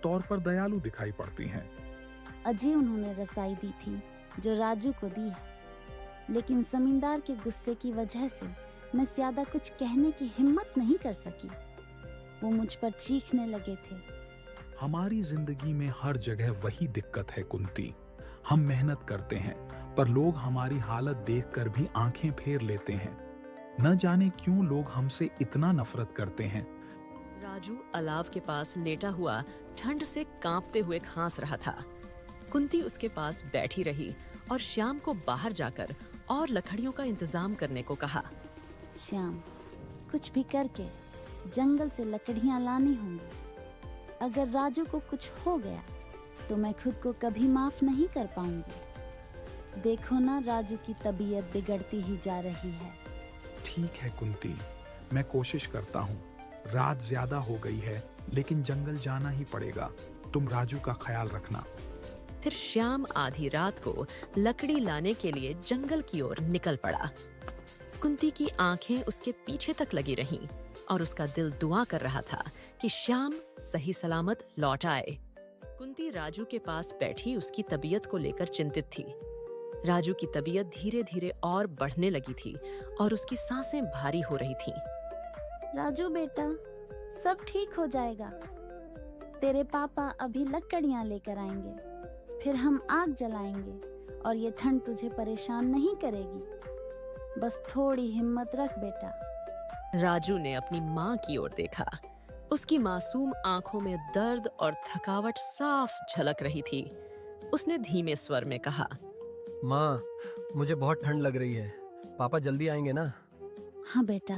तौर पर दयालु दिखाई पड़ती हैं। अजय उन्होंने रसाई दी थी जो राजू को दी है, लेकिन जमींदार के गुस्से की वजह से मैं ज्यादा कुछ कहने की हिम्मत नहीं कर सकी। वो मुझ पर चीखने लगे थे। हमारी जिंदगी में हर जगह वही दिक्कत है कुंती। हम मेहनत करते हैं पर लोग हमारी हालत देखकर भी आंखें फेर लेते हैं। न जाने क्यों लोग हमसे इतना नफरत करते हैं। राजू अलाव के पास लेटा हुआ ठंड से कांपते हुए खांस रहा था। कुंती उसके पास बैठी रही और श्याम को बाहर जाकर और लकड़ियों का इंतजाम करने को कहा। श्याम, कुछ भी करके जंगल से लकड़ियां लानी होंगी। अगर राजू को कुछ हो गया तो मैं खुद को कभी माफ नहीं कर पाऊंगी। देखो ना, राजू की तबीयत बिगड़ती ही जा रही है। ठीक है कुंती, मैं कोशिश करता हूँ। रात ज्यादा हो गई है लेकिन जंगल जाना ही पड़ेगा। तुम राजू का ख्याल रखना। फिर श्याम आधी रात को लकड़ी लाने के लिए जंगल की ओर निकल पड़ा। कुंती की आंखें उसके पीछे तक लगी रहीं और उसका दिल दुआ कर रहा था कि श्याम सही सलामत लौट आए। कुंती राजू के पास बैठी उसकी तबीयत को लेकर चिंतित थी। राजू की तबीयत धीरे धीरे और बढ़ने लगी थी और उसकी सांसें भारी हो रही थीं। राजू बेटा, सब ठीक हो जाएगा। तेरे पापा अभी लकड़ियां लेकर आएंगे, फिर हम आग जलाएंगे और ये ठंड तुझे परेशान नहीं करेगी। बस थोड़ी हिम्मत रख बेटा। राजू ने अपनी माँ की ओर देखा। उसकी मासूम आंखों में दर्द और थकावट साफ झलक रही थी। उसने धीमे स्वर में कहा, माँ, मुझे बहुत ठंड लग रही है। पापा जल्दी आएंगे ना? हाँ बेटा,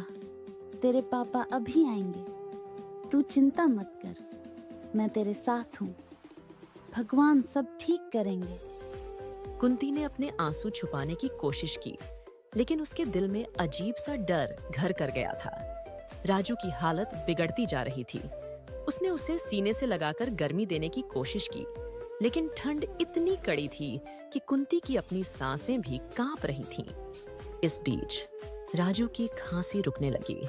तेरे पापा अभी आएंगे। तू चिंता मत कर, मैं तेरे साथ हूँ। भगवान सब ठीक करेंगे। कुंती ने अपने आंसू छुपाने की कोशिश की, लेकिन उसके दिल में अजीब सा डर घर कर गया था। राजू की हालत बिगड़ती जा रही थी। उसने उसे सीने से लगाकर गर्मी देने की कोशिश की, लेकिन ठंड इतनी कड़ी थी कि कुंती की अपनी सांसें भी कांप रही थीं। इस बीच राजू की खांसी रुकने लगी।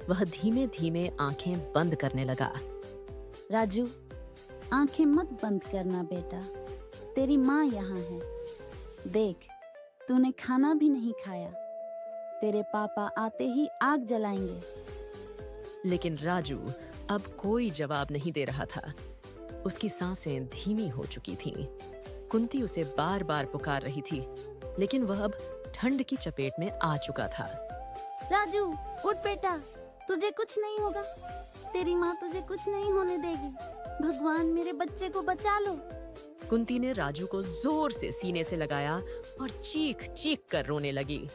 वह धीमे धीमे आंखें बंद करने लगा। राजू, आंखें मत बंद करना बेटा, तेरी माँ यहाँ है। देख, तूने खाना भी नहीं खाया। तेरे पापा आते ही आग जलाएंगे। लेकिन राजू अब कोई जवाब नहीं दे रहा था। उसकी सांसें धीमी हो चुकी थीं। कुंती उसे बार बार पुकार रही थी, लेकिन वह अब ठंड की चपेट में आ चुका था। राजू, उठ बेटा, तुझे कुछ नहीं होगा। तेरी माँ तुझे कुछ नहीं होने देगी। भगवान, मेरे बच्चे को बचा लो। कुंती ने राजू को जोर से सीने से लगाया और चीख चीख कर रोने लगी।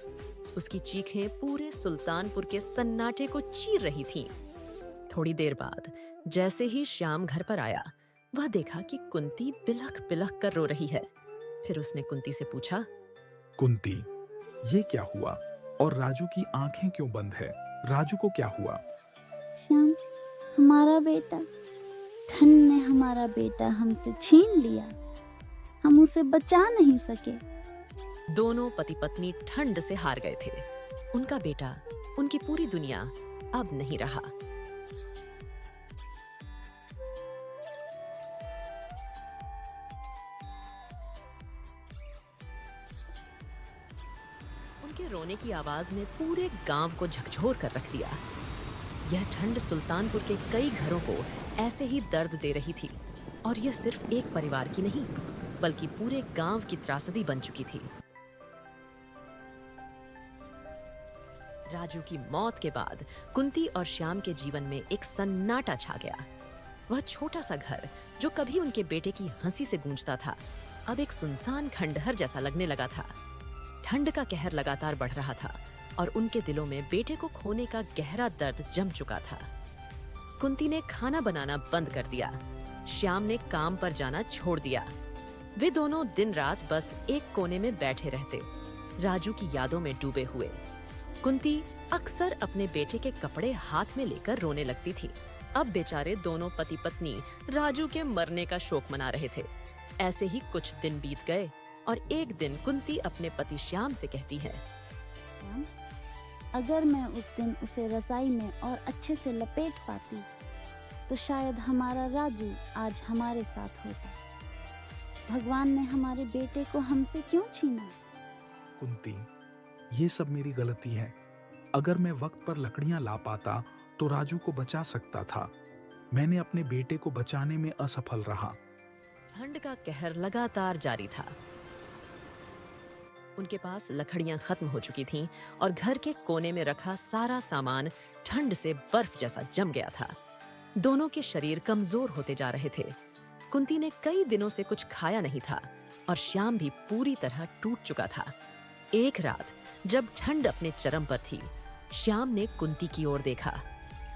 उसकी चीखें पूरे सुल्तानपुर के सन्नाटे को चीर रही थीं। थोड़ी देर बाद जैसे ही श्याम घर पर आया, वह देखा कि कुंती बिलख बिलख कर रो रही है। फिर उसने कुंती से पूछा, कुंती, ये क्या हुआ और राजू की आंखें क्यों बंद है? राजू को क्या हुआ? श्याम, हमारा बेटा, ठंड ने हमारा बेटा हमसे छीन लिया। हम उसे बचा नहीं सके। दोनों पति पत्नी ठंड से हार गए थे। उनका बेटा, उनकी पूरी दुनिया अब नहीं रहा। उनके रोने की आवाज ने पूरे गांव को झकझोर कर रख दिया। यह ठंड सुल्तानपुर के कई घरों को ऐसे ही दर्द दे रही थी, और यह सिर्फ एक परिवार की नहीं, बल्कि पूरे गांव की त्रासदी बन चुकी थी। राजू की मौत के बाद कुंती और श्याम के जीवन में एक सन्नाटा छा गया। वह छोटा सा घर जो कभी उनके बेटे की हंसी से गूंजता था, अब एक सुनसान खंडहर जैसा लगने लगा था। ठंड का कहर लगातार बढ़ रहा था और उनके दिलों में बेटे को खोने का गहरा दर्द जम चुका था। कुंती ने खाना बनाना बंद कर दिया। श्याम ने काम पर जाना छोड़ दिया। वे दोनों दिन रात बस एक कोने में बैठे रहते, राजू की यादों में डूबे हुए। कुंती अक्सर अपने बेटे के कपड़े हाथ में लेकर रोने लगती थी। अब बेचारे दोनों पति पत्नी राजू के मरने का शोक मना रहे थे। ऐसे ही कुछ दिन बीत गए और एक दिन कुंती अपने पति श्याम से कहती है, अगर मैं उस दिन उसे रजाई में और अच्छे से लपेट पाती तो शायद हमारा राजू आज हमारे साथ होता। भगवान ने हमारे बेटे को हमसे क्यों छीना? कुंती, ये सब मेरी गलती है। अगर मैं वक्त पर लकड़ियां ला पाता तो राजू को बचा सकता था। मैंने अपने बेटे को बचाने में असफल रहा। ठंड का कहर लगातार जारी था। उनके पास लकड़ियां खत्म हो चुकी थीं और घर के कोने में रखा सारा सामान ठंड से बर्फ जैसा जम गया था। दोनों के शरीर कमजोर होते जा रहे थे। कुंती ने कई दिनों से कुछ खाया नहीं था और श्याम भी पूरी तरह टूट चुका था। एक रात जब ठंड अपने चरम पर थी, श्याम ने कुंती की ओर देखा।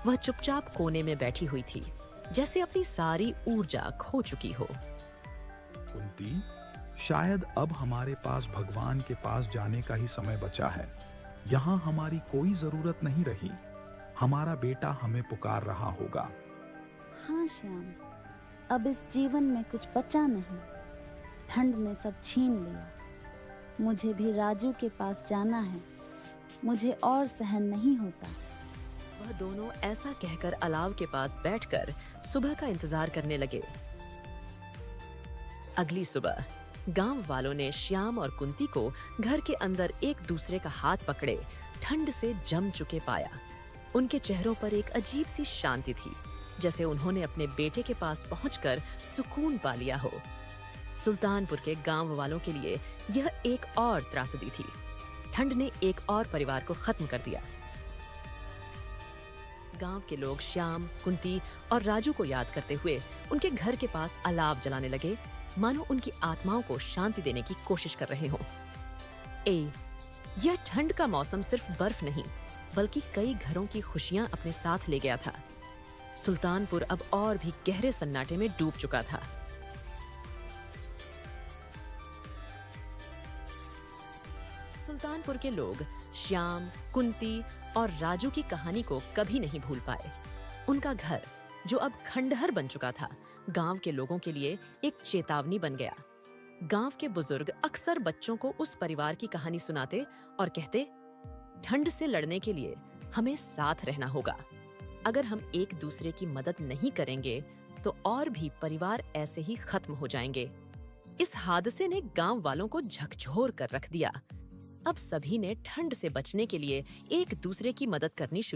वह चुपचाप कोने में बैठी हुई थी, जैसे अपनी सारी ऊर्जा खो चुकी हो। कुंती, शायद अब हमारे पास भगवान के पास जाने का ही समय बचा है। यहाँ हमारी कोई जरूरत नहीं रही। हमारा बेटा हमें पुकार रहा होगा। हाँ श्याम, अब इस जीवन में कुछ बचा नहीं। ठंड ने सब छीन लिया। मुझे भी राजू के पास जाना है। मुझे और सहन नहीं होता। वह दोनों ऐसा कहकर अलाव के पास बैठकर सुबह का इंतजार करने लगे। अगली सुबह गांव वालों ने श्याम और कुंती को घर के अंदर एक दूसरे का हाथ पकड़े ठंड से जम चुके पाया। उनके चेहरों पर एक अजीब सी शांति थी, जैसे उन्होंने अपने बेटे के पास पहुंचकर सुकून पा लिया हो। सुल्तानपुर के गांव वालों के लिए यह एक और त्रासदी थी। ठंड ने एक और परिवार को खत्म कर दिया। गांव के लोग श्याम, कुंती और राजू को याद करते हुए उनके घर के पास अलाव जलाने लगे, मानो उनकी आत्माओं को शांति देने की कोशिश कर रहे हों। यह ठंड का मौसम सिर्फ बर्फ नहीं, बल्कि कई घरों की खुशियां अपने साथ ले गया था। सुल्तानपुर अब और भी गहरे सन्नाटे में डूब चुका था। सुल्तानपुर के लोग श्याम, कुंती और राजू की कहानी को कभी नहीं भूल पाए। उनका घर, जो अब खंडहर बन चुका था, गांव के लोगों के लिए एक चेतावनी बन गया। गांव के बुजुर्ग अक्सर बच्चों को उस परिवार की कहानी सुनाते और कहते, ठंड से लड़ने के लिए हमें साथ रहना होगा। अगर हम एक दूसरे की मदद नहीं करेंगे तो और भी परिवार ऐसे ही खत्म हो जाएंगे। इस हादसे ने गांव वालों को झकझोर कर रख दिया। अब सभी ने ठंड से बचने के लिए एक दूसरे की मदद करनी शुरू